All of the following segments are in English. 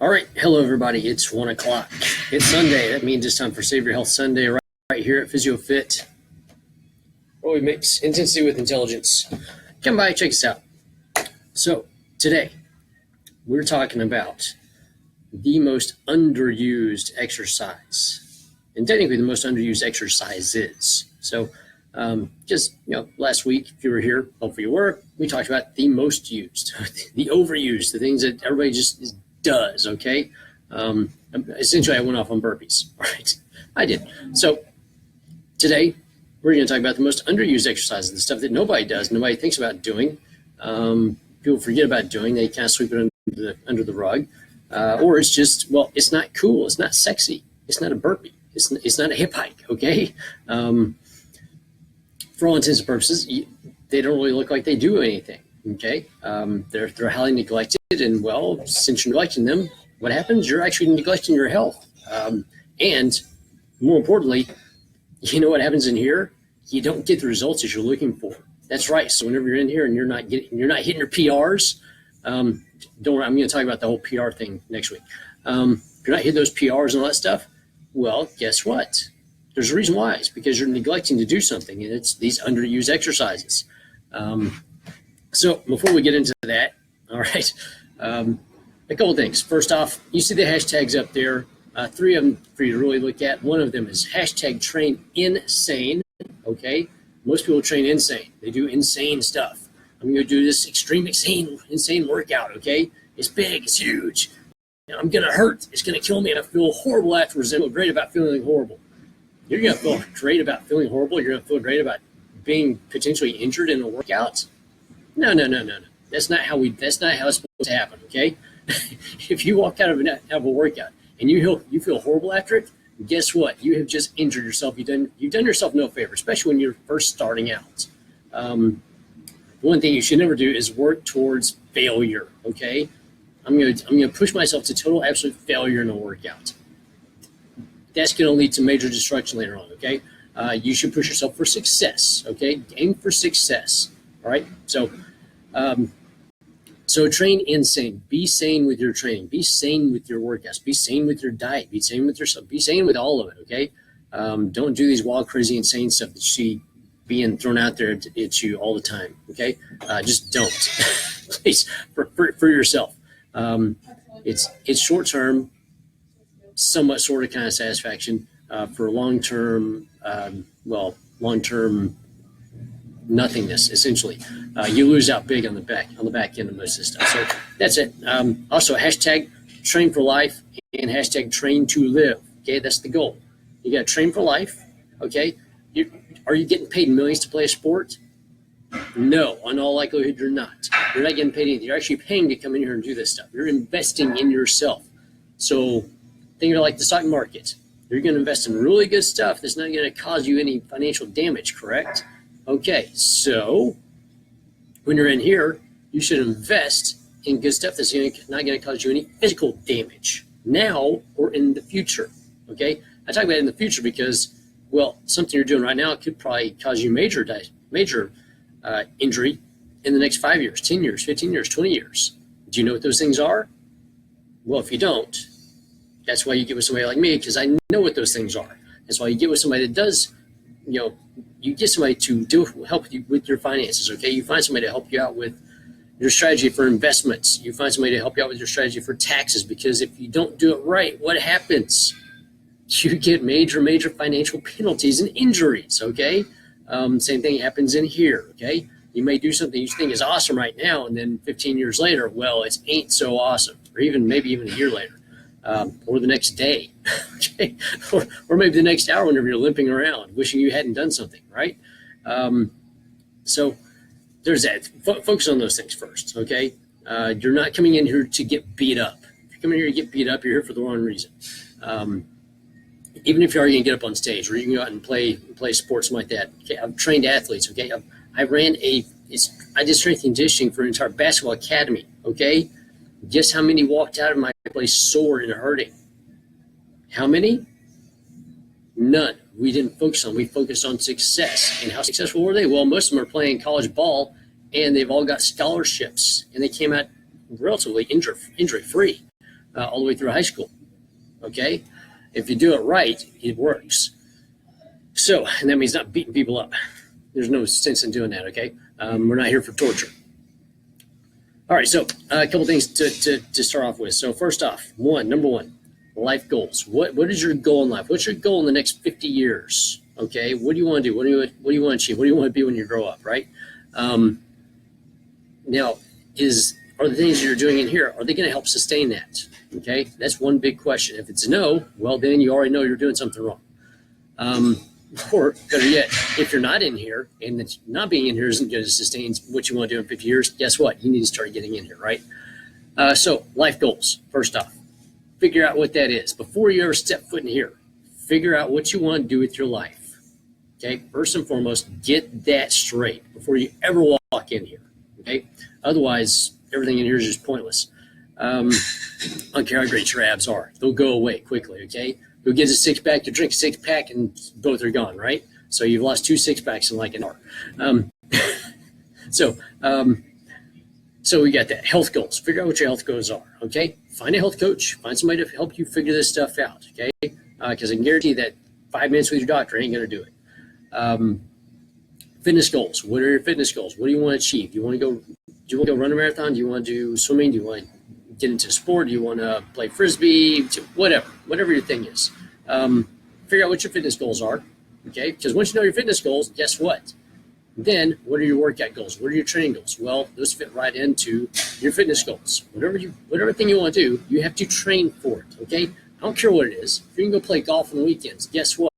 All right, hello everybody. It's 1 o'clock. It's Sunday. That means it's time for Save Your Health Sunday right here at PhysioFit, where we mix intensity with intelligence. Come by, check us out. So today we're talking about the most underused exercise, and technically the most underused exercises. So just last week, if you were here, hopefully you were, we talked about the most used, the overused, the things that everybody just does. Okay, essentially I went off on burpees. Right, I did. So today we're going to talk about the most underused exercises, the stuff that nobody does, nobody thinks about doing. People forget about doing. They kind of sweep it under the rug, or it's just, well, it's not cool, it's not sexy, it's not a burpee, it's not a hip hike. Okay, for all intents and purposes, they don't really look like they do anything. Okay, they're highly neglected, and well, since you're neglecting them, what happens? You're actually neglecting your health, and more importantly, you know what happens in here? You don't get the results that you're looking for. That's right. So whenever you're in here and you're not hitting your PRs, don't worry, I'm going to talk about the whole PR thing next week. If you're not hitting those PRs and all that stuff, well, guess what? There's a reason why. It's because you're neglecting to do something, and it's these underused exercises. So before we get into that, all right, a couple things. First off, you see the hashtags up there. Three of them for you to really look at. One of them is hashtag train insane. Okay, most people train insane. They do insane stuff. I'm going to do this extreme insane workout. Okay, it's big, it's huge. I'm going to hurt. It's going to kill me, and I feel horrible afterwards. I feel great about feeling horrible. You're going to feel great about feeling horrible. You're going to feel great about being potentially injured in a workout. No. That's not how it's supposed to happen. Okay, if you walk out of a workout and you feel horrible after it, guess what? You have just injured yourself. You've done yourself no favor, especially when you're first starting out. One thing you should never do is work towards failure. Okay, I'm gonna push myself to total absolute failure in a workout. That's going to lead to major destruction later on. Okay, you should push yourself for success. Okay, aim for success. All right, so train insane. Be sane with your training. Be sane with your workouts. Be sane with your diet. Be sane with yourself. Be sane with all of it. Okay, don't do these wild, crazy, insane stuff that you see being thrown out there at you all the time. Okay, just don't. Please, for yourself. It's short term, somewhat sort of kind of satisfaction. For long term, nothingness, essentially. You lose out big on the back end of most of this stuff. So that's it. Also, hashtag train for life and hashtag train to live. Okay, that's the goal. You got to train for life. Okay, are you getting paid millions to play a sport? No, in all likelihood, you're not. You're not getting paid anything. You're actually paying to come in here and do this stuff. You're investing in yourself. So think of it like the stock market. You're going to invest in really good stuff that's not going to cause you any financial damage, correct? Okay, so when you're in here, you should invest in good stuff that's not going to cause you any physical damage now or in the future. Okay, I talk about it in the future because, well, something you're doing right now could probably cause you major injury in the next 5 years, 10 years, 15 years, 20 years. Do you know what those things are? Well, if you don't, that's why you get with somebody like me, because I know what those things are. That's why you get with somebody that does, you get somebody to help you with your finances. Okay, you find somebody to help you out with your strategy for investments. You find somebody to help you out with your strategy for taxes, because if you don't do it right, what happens? You get major financial penalties and injuries. Okay, same thing happens in here. Okay, you may do something you think is awesome right now, and then 15 years later, well, it ain't so awesome, or maybe even a year later. Or the next day, okay? or maybe the next hour whenever you're limping around, wishing you hadn't done something, right? So there's that. Focus on those things first, okay? You're not coming in here to get beat up. If you're coming here to get beat up, you're here for the wrong reason. Even if you are going to get up on stage, or you can go out and play sports like that. Okay, I've trained athletes, okay? I did strength and conditioning for an entire basketball academy, okay? Guess how many walked out of my place sore and hurting? How many? None. We didn't focus on. We focused on success. And how successful were they? Well, most of them are playing college ball, and they've all got scholarships, and they came out relatively injury-free. all the way through high school. Okay, if you do it right, it works. So, and that means not beating people up. There's no sense in doing that. Okay, we're not here for torture. All right, so a couple things to start off with. So first off, number one, life goals. What is your goal in life? What's your goal in the next 50 years? Okay, what do you want to do? What do you want to achieve? What do you want to be when you grow up? Right? Now, are the things you're doing in here, are they going to help sustain that? Okay, that's one big question. If it's no, well, then you already know you're doing something wrong. Or better yet, if you're not in here and it's not being in here isn't going to sustain what you want to do in 50 years, guess what? You need to start getting in here, right? So life goals, first off, figure out what that is. Before you ever step foot in here, figure out what you want to do with your life. Okay, first and foremost, get that straight before you ever walk in here. Okay, otherwise everything in here is just pointless. I don't care how great your abs are; they'll go away quickly. Okay, go get a six-pack, you drink a six-pack, and both are gone. Right? So you've lost 2 six-packs in like an hour. So we got that. Health goals. Figure out what your health goals are. Okay, find a health coach. Find somebody to help you figure this stuff out. Okay, because I can guarantee that 5 minutes with your doctor ain't going to do it. Fitness goals. What are your fitness goals? What do you want to achieve? Do you want to go run a marathon? Do you want to do swimming? Do you want to get into sport? Do you want to play frisbee? Whatever your thing is. Figure out what your fitness goals are. Okay, because once you know your fitness goals, guess what? Then what are your workout goals? What are your training goals? Well, those fit right into your fitness goals. Whatever thing you want to do, you have to train for it. Okay, I don't care what it is. If you can go play golf on the weekends, guess what?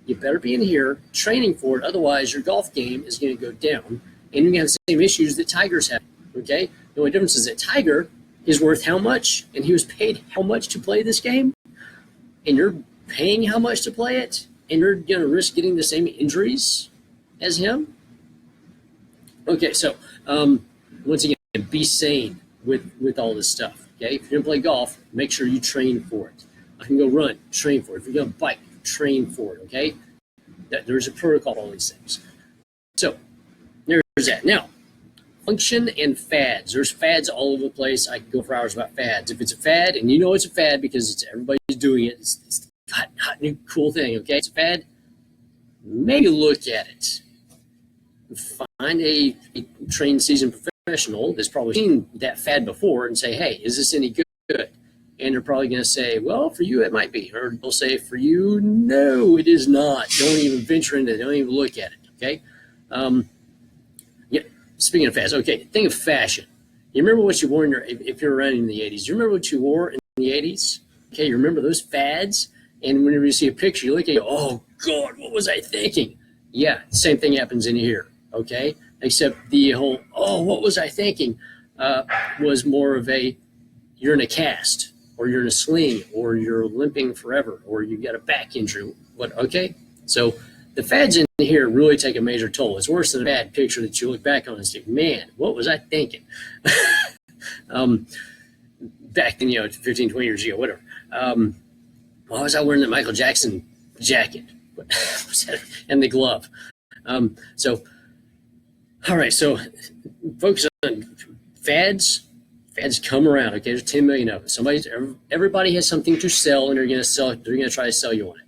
You better be in here training for it. Otherwise, your golf game is going to go down, and you're going to have the same issues that Tigers have. Okay, the only difference is that Tiger is worth how much, and he was paid how much to play this game, and you're paying how much to play it, and you're going to risk getting the same injuries as him. Okay, so once again, be sane with all this stuff. Okay, if you're going to play golf, make sure you train for it. I can go run, train for it. If you're going to bike, train for it. Okay, there's a protocol to all these things. So there's that. Now, function and fads. There's fads all over the place. I can go for hours about fads. If it's a fad, and you know it's a fad because everybody's doing it, it's hot new cool thing. Okay, it's a fad. Maybe look at it. Find a trained, seasoned professional that's probably seen that fad before and say, hey, is this any good? And they're probably going to say, well, for you, it might be. Or they'll say, for you, no, it is not. Don't even venture into it. Don't even look at it. Okay? Yeah. Speaking of fads, okay, think of fashion. You remember what you wore if you're around in the 80s. You remember what you wore in the 80s? Okay, you remember those fads? And whenever you see a picture, you look at it, oh, God, what was I thinking? Yeah, same thing happens in here. Okay? Except the whole, oh, what was I thinking? Was more of a, you're in a cast, or you're in a sling, or you're limping forever, or you got a back injury. Okay? So the fads in here really take a major toll. It's worse than a bad picture that you look back on and say, man, what was I thinking? Back then, 15, 20 years ago, whatever. Why was I wearing the Michael Jackson jacket? And the glove? All right, so focus on fads. Fads come around. Okay, there's 10 million of them. Everybody has something to sell, and they're going to try to sell you on it.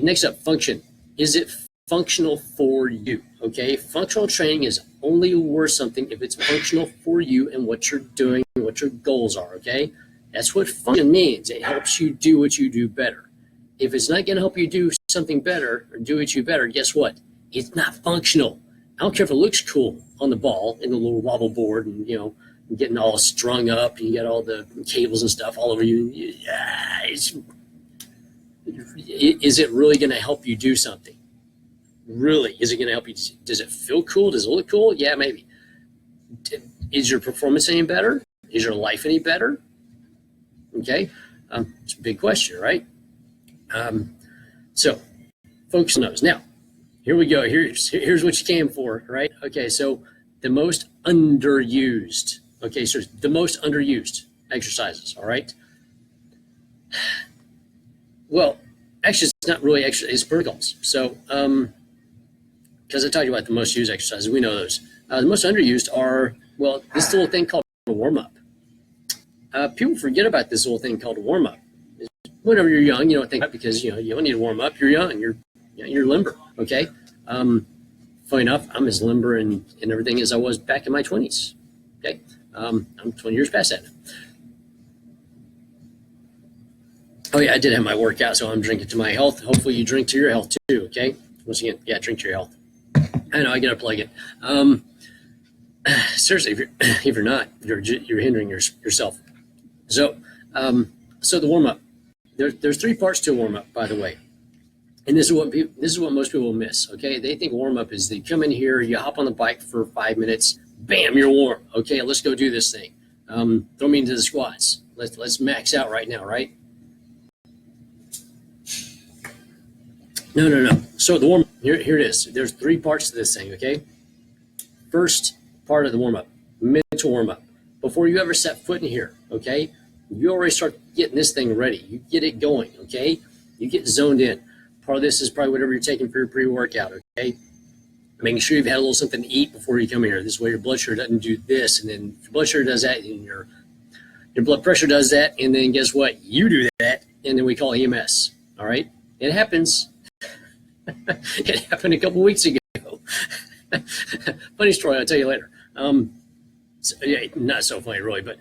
Next up, function. Is it functional for you? Okay, functional training is only worth something if it's functional for you and what you're doing and what your goals are. Okay, that's what function means. It helps you do what you do better. If it's not going to help you do something better or do what you better, guess what? It's not functional. I don't care if it looks cool on the ball in the little wobble board and, getting all strung up and you got all the cables and stuff all over you. Is it really going to help you do something? Really? Is it going to help you? Does it feel cool? Does it look cool? Yeah, maybe. Is your performance any better? Is your life any better? Okay. It's a big question, right? So focus on those. Now, here we go. Here's what you came for, right? Okay, so the most underused. Okay, so the most underused exercises, all right? Well, actually, it's not really it's protocols. So, because I talked about the most used exercises, we know those. The most underused are, well, this little thing called a warm-up. people forget about this little thing called warm up. Whenever you're young, you don't think because you don't need to warm up. You're young. You're limber. Okay. Funny enough, I'm as limber and everything as I was back in my 20s. Okay. I'm 20 years past that now. Oh yeah, I did have my workout, so I'm drinking to my health. Hopefully you drink to your health too, okay? Once again, yeah, drink to your health. I know, I gotta plug it. Seriously, if you're not, you're hindering yourself. So the warm up. There's 3 parts to a warm up, by the way, and this is what most people miss. Okay, they think warm up is they come in here, you hop on the bike for 5 minutes, bam, you're warm. Okay, let's go do this thing. Throw me into the squats. Let's max out right now, right? No. So the warm here it is. There's 3 parts to this thing, okay? First part of the warm-up, mental warm-up. Before you ever set foot in here, okay? You already start getting this thing ready. You get it going, okay? You get zoned in. Part of this is probably whatever you're taking for your pre-workout, okay? Making sure you've had a little something to eat before you come here. This way your blood sugar doesn't do this, and then if your blood sugar does that, and your blood pressure does that, and then guess what? You do that, and then we call EMS, all right? It happens. It happened a couple weeks ago. Funny story, I'll tell you later. Yeah, not so funny really, but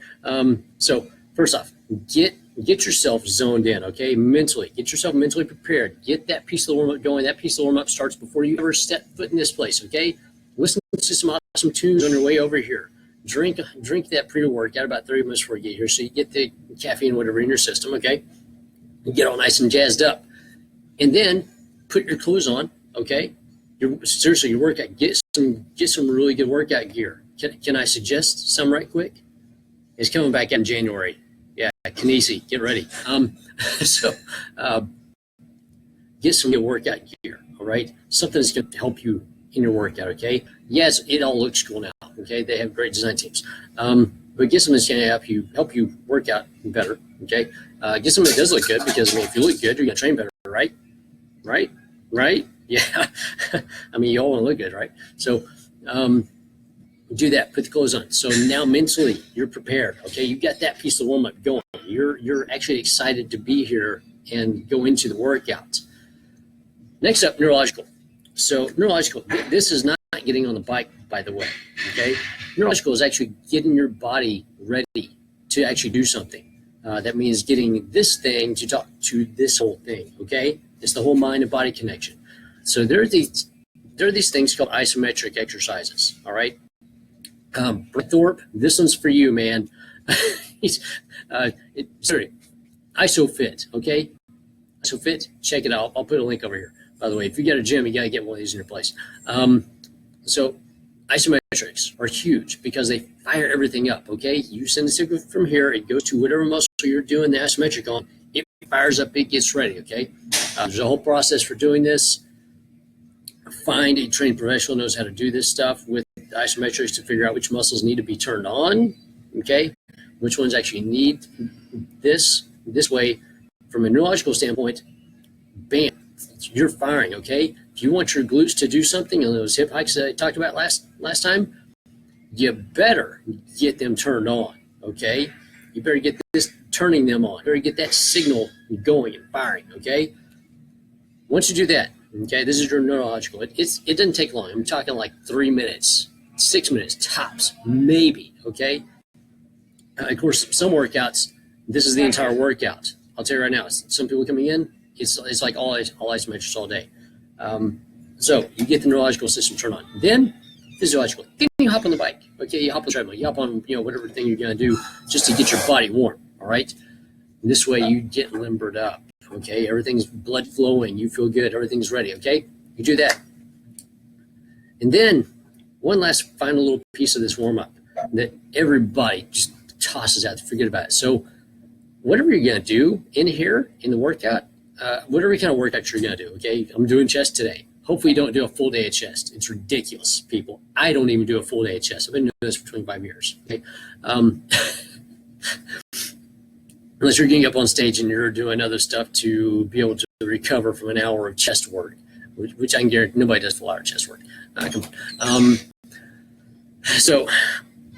so first off, get yourself zoned in, okay? Mentally, get yourself mentally prepared. Get that piece of the warm-up going. That piece of the warm-up starts before you ever step foot in this place, okay? Listen to some awesome tunes on your way over here. Drink that pre-workout about 30 minutes before you get here, so you get the caffeine, whatever, in your system, okay? You get all nice and jazzed up, and then put your clothes on, okay? Seriously, your workout. Get some really good workout gear. Can I suggest some right quick? It's coming back in January. Yeah, Kinesi, get ready. Get some good workout gear. All right, something that's going to help you in your workout. Okay. Yes, it all looks cool now. Okay, they have great design teams. But get something that's going to help you work out better. Okay. Get something that does look good because if you look good, you're going to train better. Right? Yeah. You all want to look good, right? So do that. Put the clothes on. So now mentally, you're prepared. Okay, you got that piece of warm up going. You're actually excited to be here and go into the workout. Next up, neurological. So neurological. This is not getting on the bike, by the way. Okay, neurological is actually getting your body ready to actually do something. That means getting this thing to talk to this whole thing. Okay, it's the whole mind and body connection. So there are these things called isometric exercises. All right, Thorpe, this one's for you, man. ISOFIT. Okay, ISOFIT. Check it out. I'll put a link over here. By the way, if you got a gym, you got to get one of these in your place. So isometrics are huge because they fire everything up. Okay, you send the signal from here, it goes to whatever muscle you're doing the isometric on. It fires up, it gets ready. Okay, there's a whole process for doing this. Find a trained professional who knows how to do this stuff with isometrics to figure out which muscles need to be turned on. Okay, which ones actually need this way. From a neurological standpoint, bam, you're firing. Okay, if you want your glutes to do something on those hip hikes that I talked about last time, you better get them turned on. Okay, you better get turning them on. You better get that signal going and firing. Okay, once you do that, okay, this is your neurological. It doesn't take long. I'm talking like 3 minutes, 6 minutes tops, maybe. Okay, of course, some workouts, this is the entire workout. I'll tell you right now, some people coming in, it's like all isometrics all day. So you get the neurological system turned on. Then physiological. Then you hop on the bike. Okay, you hop on the treadmill. You hop on whatever thing you're gonna do just to get your body warm. All right. And this way you get limbered up. Okay, everything's blood flowing. You feel good. Everything's ready. Okay, you do that, and then one last final little piece of this warm up that everybody just tosses out. Forget about it. So whatever you're gonna do in here in the workout. Whatever kind of workout you're going to do, okay? I'm doing chest today. Hopefully you don't do a full day of chest. It's ridiculous, people. I don't even do a full day of chest. I've been doing this for 25 years, okay? Unless you're getting up on stage and you're doing other stuff to be able to recover from an hour of chest work, which I can guarantee nobody does full hour chest work. Come on. So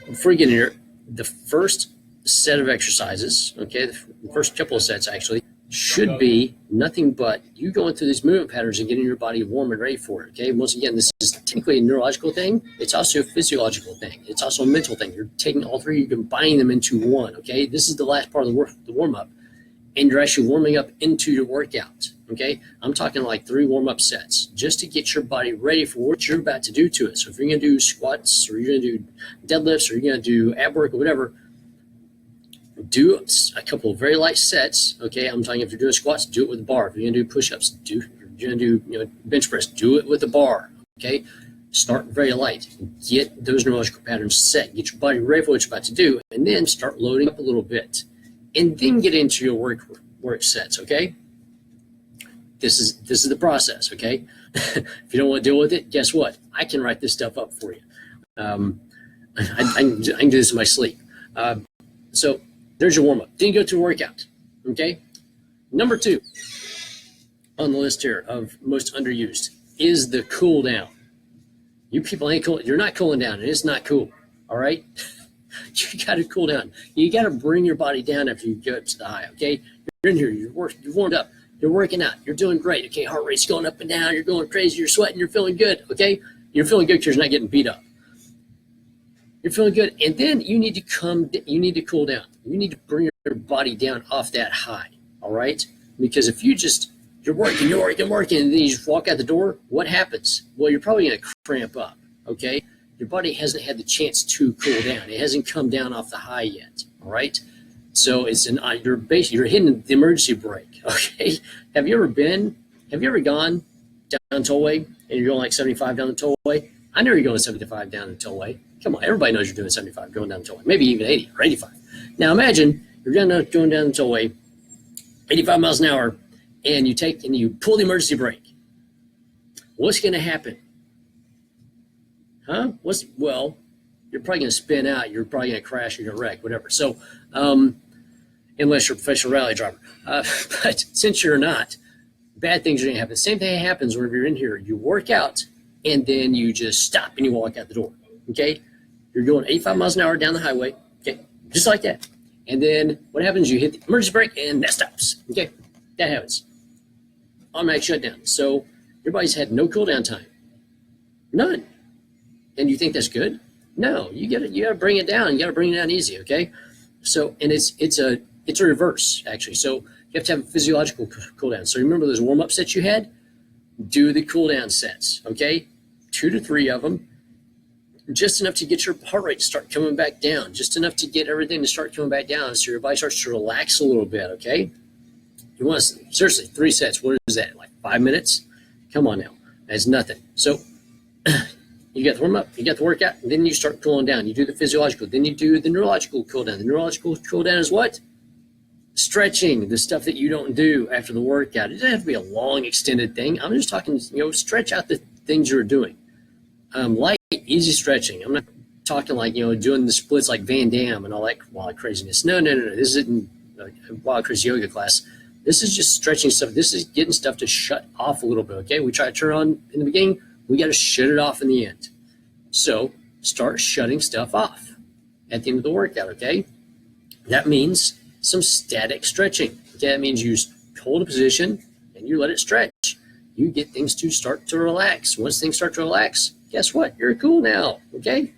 before you get in here, the first set of exercises, okay, the first couple of sets actually, should be nothing but you going through these movement patterns and getting your body warm and ready for it, okay? Once again, this is technically a neurological thing. It's also a physiological thing. It's also a mental thing. You're taking all three, you're combining them into one, okay? This is the last part of the warm-up, and you're actually warming up into your workout, okay? I'm talking like 3 warm-up sets just to get your body ready for what you're about to do to it. So if you're going to do squats or you're going to do deadlifts or you're going to do ab work or whatever, do a couple of very light sets, okay? I'm talking if you're doing squats, do it with a bar. If you're going to do push-ups, if you're going to do bench press, do it with a bar, okay? Start very light. Get those neurological patterns set. Get your body ready for what you're about to do, and then start loading up a little bit. And then get into your work sets, okay? This is the process, okay? If you don't want to deal with it, guess what? I can write this stuff up for you. I can do this in my sleep. So there's your warm-up. Then you go to a workout, okay? Number 2 on the list here of most underused is the cool down. You people ain't cool. You're not cooling down. It's not cool, all right? You got to cool down. You got to bring your body down after you go up to the high, okay? You're in here. You're warmed up. You're working out. You're doing great, okay? Heart rate's going up and down. You're going crazy. You're sweating. You're feeling good, okay? You're feeling good because you're not getting beat up. You're feeling good, and then you need to cool down. You need to bring your body down off that high, all right? Because if you're working, and then you just walk out the door, what happens? Well, you're probably going to cramp up, okay? Your body hasn't had the chance to cool down. It hasn't come down off the high yet, all right? So you're hitting the emergency brake, okay? Have you ever gone down tollway and you're going like 75 down the tollway? I know you're going 75 down the tollway. Come on, everybody knows you're doing 75 going down the tollway, maybe even 80 or 85. Now imagine you're going down the tollway, 85 miles an hour, and you pull the emergency brake. What's going to happen? Huh? Well, you're probably going to spin out. You're probably going to crash. You're going to wreck, whatever. So, unless you're a professional rally driver. But since you're not, bad things are going to happen. The same thing happens whenever you're in here. You work out, and then you just stop and you walk out the door, okay? You're going 85 miles an hour down the highway, okay? Just like that. And then what happens? You hit the emergency brake, and that stops, okay? That happens. Automatic shutdown. So your body's had no cool down time. None. And you think that's good? No, you gotta bring it down. You gotta bring it down easy, okay? So, and it's a reverse actually. So you have to have a physiological cool down. So remember those warm up sets you had? Do the cool down sets, okay? 2 to 3 of them, just enough to get your heart rate to start coming back down, just enough to get everything to start coming back down, so your body starts to relax a little bit, okay? You want to seriously 3 sets. What is that? Like 5 minutes? Come on now, that's nothing. So. You got the warm up, you got the workout, and then you start cooling down. You do the physiological, then you do the neurological cool down. The neurological cool down is what? Stretching, the stuff that you don't do after the workout. It doesn't have to be a long, extended thing. I'm just talking, stretch out the things you're doing. Light, easy stretching. I'm not talking like, doing the splits like Van Damme and all that wild craziness. No. This isn't a wild crazy yoga class. This is just stretching stuff. This is getting stuff to shut off a little bit, okay? We try to turn on in the beginning. We got to shut it off in the end. So start shutting stuff off at the end of the workout, okay? That means some static stretching. Okay, that means you hold a position and you let it stretch. You get things to start to relax. Once things start to relax, guess what? You're cool now, okay?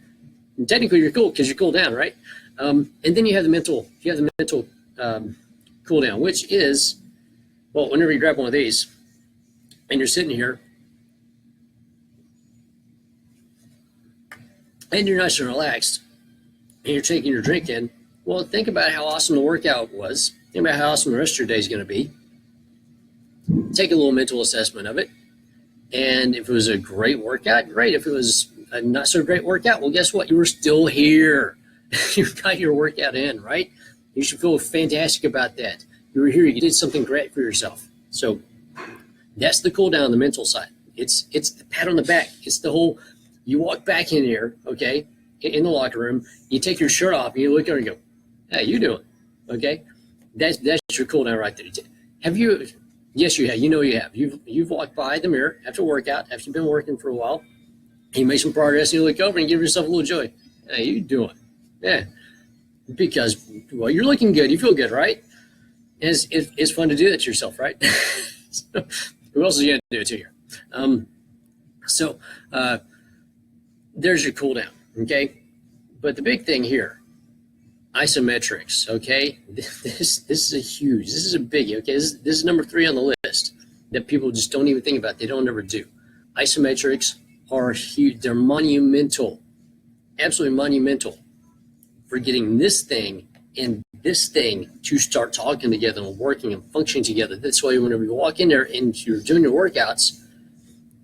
And technically you're cool because you're cool down, right? And then you have the mental cool down, which is, well, whenever you grab one of these and you're sitting here, and you're nice and relaxed, and you're taking your drink in, well, think about how awesome the workout was. Think about how awesome the rest of your day is going to be. Take a little mental assessment of it. And if it was a great workout, great. If it was a not so great workout, well, guess what? You were still here. You got your workout in, right? You should feel fantastic about that. You were here. You did something great for yourself. So that's the cool down on the mental side. It's the pat on the back. It's the whole... You walk back in here, okay, in the locker room, you take your shirt off, and you look at her and go, "How you doing?" Okay? That's your cool down right there. Have you? Yes, you have. You have. You've walked by the mirror after workout, after you've been working for a while, and you make some progress, and you look over and give yourself a little joy. How you doing? Yeah. because, well, you're looking good, you feel good, right? And it's fun to do that to yourself, right? So, who else is going to do it to you? So there's your cool down, okay? But the big thing here, isometrics, okay? This is this is a biggie, okay? This is number 3 on the list that people just don't even think about. They don't ever do. Isometrics are huge. They're monumental, absolutely monumental for getting this thing and this thing to start talking together and working and functioning together. That's why whenever you walk in there and you're doing your workouts,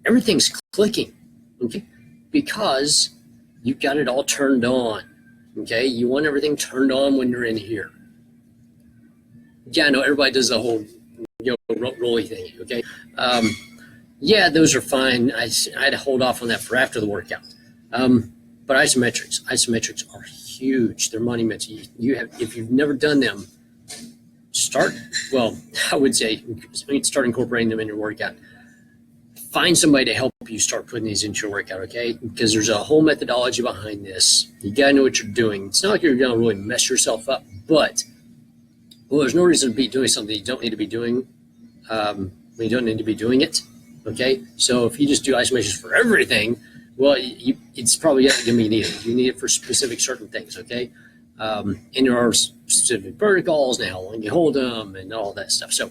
everything's clicking, okay? Because you've got it all turned on, okay? You want everything turned on when you're in here. Yeah, I know everybody does the whole rolly thing, okay? Yeah, those are fine. I'd hold off on that for after the workout. But isometrics are huge. They're monumental. You have, if you've never done them, start. Well, I would say start incorporating them in your workout. Find somebody to help you start putting these into your workout, okay? Because there's a whole methodology behind this. You gotta know what you're doing. It's not like you're gonna really mess yourself up, but well, there's no reason to be doing something you don't need to be doing. You don't need to be doing it, okay? So if you just do isometrics for everything, well, it's probably not going to be needed. You need it for specific certain things, okay? And there are specific protocols and how long you hold them and all that stuff. So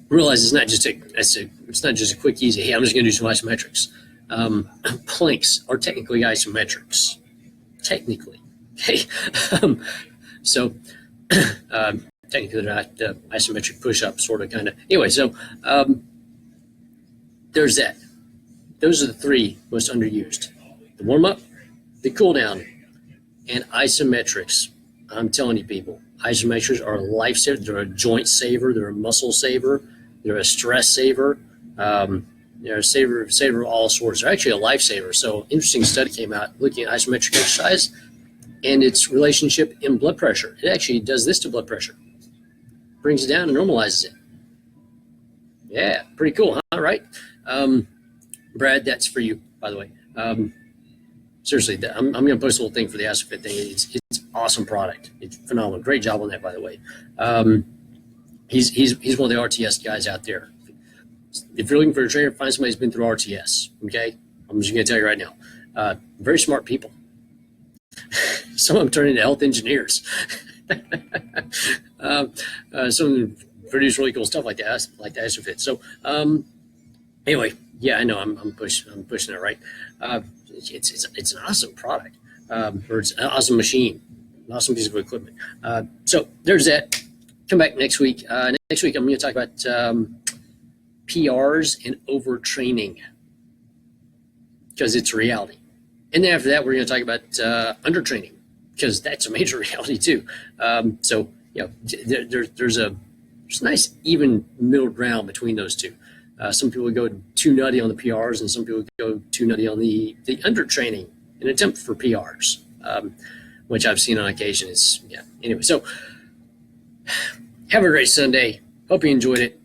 realize it's not just a quick, easy, hey, I'm just going to do some isometrics. Planks are technically isometrics, technically, okay? So technically they're not isometric push-up, sort of, kind of. Anyway, so there's that. Those are the 3 most underused: the warm-up, the cool-down, and isometrics. I'm telling you, people, isometrics are a lifesaver. They're a joint saver. They're a muscle saver. They're a stress saver. They're a saver of all sorts. They're actually a lifesaver. So, interesting study came out looking at isometric exercise and its relationship in blood pressure. It actually does this to blood pressure, brings it down and normalizes it. Yeah, pretty cool, huh? Right? Brad, that's for you, by the way. Seriously, I'm going to post a little thing for the AstroFit thing. It's awesome product. It's phenomenal. Great job on that, by the way. He's one of the RTS guys out there. If you're looking for a trainer, find somebody who's been through RTS, okay? I'm just going to tell you right now. Very smart people. Some of them turn into health engineers. Some of them produce really cool stuff like that, like the AstroFit. So anyway, yeah, I know I'm pushing it, right? It's an awesome product, or it's an awesome machine, an awesome piece of equipment. So there's that. Come back next week. Next week I'm going to talk about PRs and overtraining, because it's a reality. And then after that, we're going to talk about undertraining, because that's a major reality too. So there's a nice even middle ground between those two. Some people go too nutty on the PRs, and some people go too nutty on the undertraining in an attempt for PRs, which I've seen on occasion. Anyway, so have a great Sunday. Hope you enjoyed it.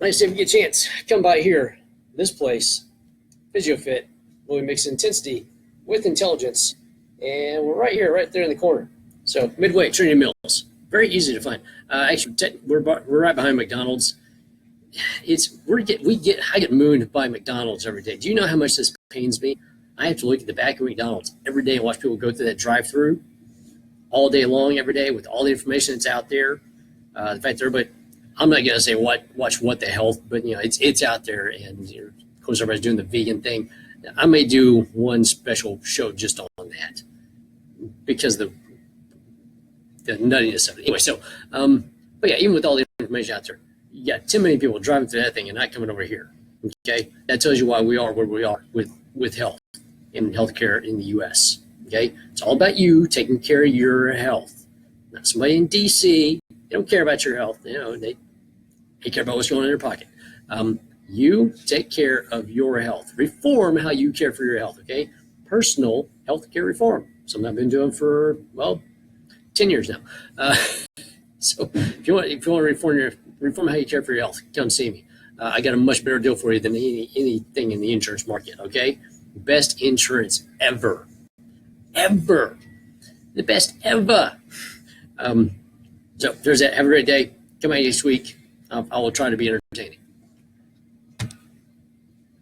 Like I said, if you get a chance, come by here, this place, PhysioFit, where we mix intensity with intelligence, and we're right there in the corner. So Midway, Trinity Mills, very easy to find. Actually, we're right behind McDonald's. I get mooned by McDonald's every day. Do you know how much this pains me? I have to look at the back of McDonald's every day and watch people go through that drive-through all day long, every day, with all the information that's out there. The fact that everybody, I'm not gonna say watch What the Health, but it's out there, and of course everybody's doing the vegan thing. I may do one special show just on that, because the nuttiness of it. Anyway, so but yeah, even with all the information out there, you got too many people driving through that thing and not coming over here. Okay, that tells you why we are where we are with health and healthcare in the U.S. Okay, it's all about you taking care of your health. Not somebody in D.C. They don't care about your health. They care about what's going on in your pocket. You take care of your health. Reform how you care for your health. Okay, personal healthcare reform. Something I've been doing for 10 years now. So if you want to reform how you care for your health, come see me. I got a much better deal for you than anything in the insurance market, okay? Best insurance ever. the best ever. So there's that. Have a great day. Come out next week. I will try to be entertaining.